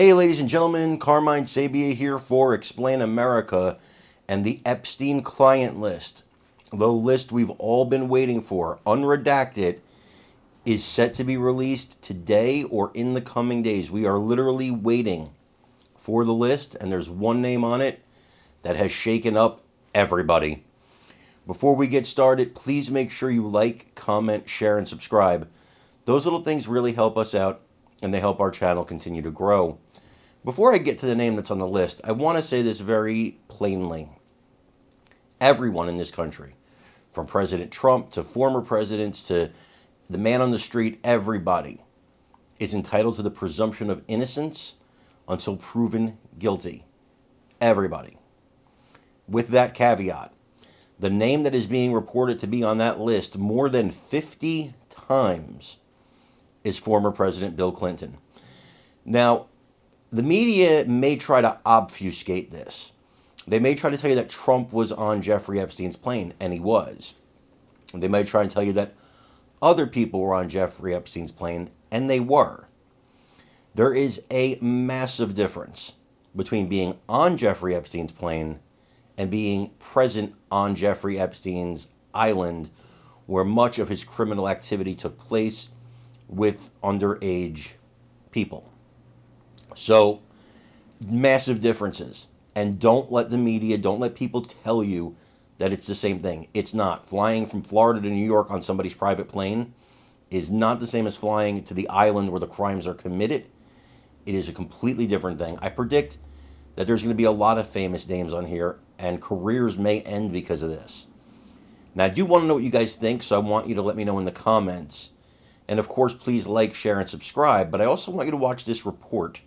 Hey, ladies and gentlemen, Carmine Sabia here for Explain America and the Epstein client list. The list we've all been waiting for, unredacted, is set to be released today or in the coming days. We are literally waiting for the list, and there's one name on it that has shaken up everybody. Before we get started, please make sure you like, comment, share, and subscribe. Those little things really help us out, and they help our channel continue to grow. Before I get to the name that's on the list, I want to say this very plainly. Everyone in this country, from President Trump to former presidents to the man on the street, everybody is entitled to the presumption of innocence until proven guilty. Everybody. With that caveat, the name that is being reported to be on that list more than 50 times is former President Bill Clinton. Now, the media may try to obfuscate this. They may try to tell you that Trump was on Jeffrey Epstein's plane, and he was. They may try and tell you that other people were on Jeffrey Epstein's plane, and they were. There is a massive difference between being on Jeffrey Epstein's plane and being present on Jeffrey Epstein's island, where much of his criminal activity took place with underage people. So, massive differences. And don't let the media, don't let people tell you that it's the same thing. It's not. Flying from Florida to New York on somebody's private plane is not the same as flying to the island where the crimes are committed. It is a completely different thing. I predict that there's going to be a lot of famous names on here, and careers may end because of this. Now, I do want to know what you guys think, so I want you to let me know in the comments. And of course, please like, share, and subscribe. But I also want you to watch this report.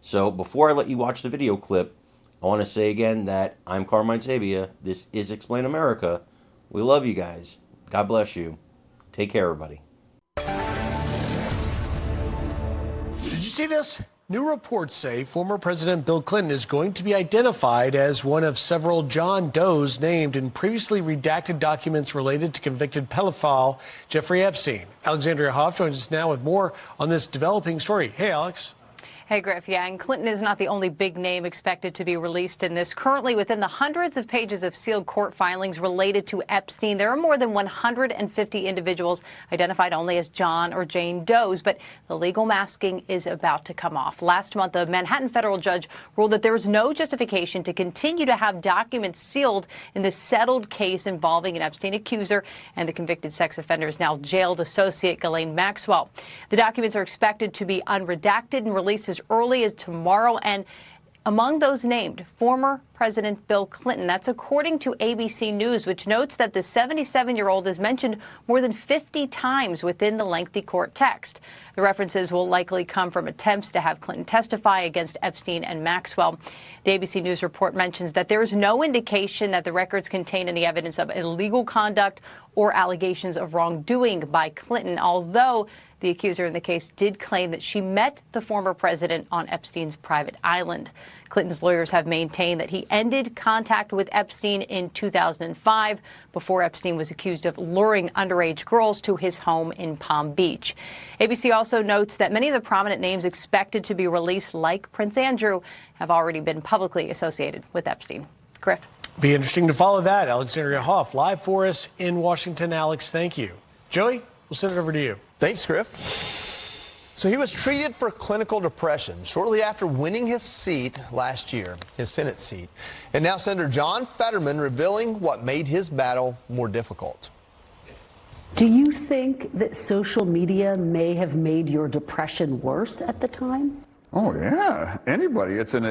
So before I let you watch the video clip, I want to say again that I'm Carmine Sabia. This is Explain America. We love you guys. God bless you. Take care, everybody. Did you see this? New reports say former President Bill Clinton is going to be identified as one of several John Does named in previously redacted documents related to convicted pedophile Jeffrey Epstein. Alexandria Hoff joins us now with more on this developing story. Hey, Alex. Hey, Griff. Yeah, and Clinton is not the only big name expected to be released in this. Currently, within the hundreds of pages of sealed court filings related to Epstein, there are more than 150 individuals identified only as John or Jane Does. But the legal masking is about to come off. Last month, a Manhattan federal judge ruled that there is no justification to continue to have documents sealed in this settled case involving an Epstein accuser and the convicted sex offender is now jailed associate Ghislaine Maxwell. The documents are expected to be unredacted and released as early as tomorrow, and among those named, former President Bill Clinton. That's according to ABC News, which notes that the 77-year-old is mentioned more than 50 times within the lengthy court text. The references will likely come from attempts to have Clinton testify against Epstein and Maxwell. The ABC News report mentions that there is no indication that the records contain any evidence of illegal conduct or allegations of wrongdoing by Clinton, although the accuser in the case did claim that she met the former president on Epstein's private island. Clinton's lawyers have maintained that he ended contact with Epstein in 2005 before Epstein was accused of luring underage girls to his home in Palm Beach. ABC also notes that many of the prominent names expected to be released, like Prince Andrew, have already been publicly associated with Epstein. Griff. Be interesting to follow that. Alexandria Hoff live for us in Washington. Alex, thank you. Joey, we'll send it over to you. Thanks, Griff. So he was treated for clinical depression shortly after winning his seat last year, his Senate seat. And now Senator John Fetterman revealing what made his battle more difficult. Do you think that social media may have made your depression worse at the time? Oh, yeah. Anybody. It's an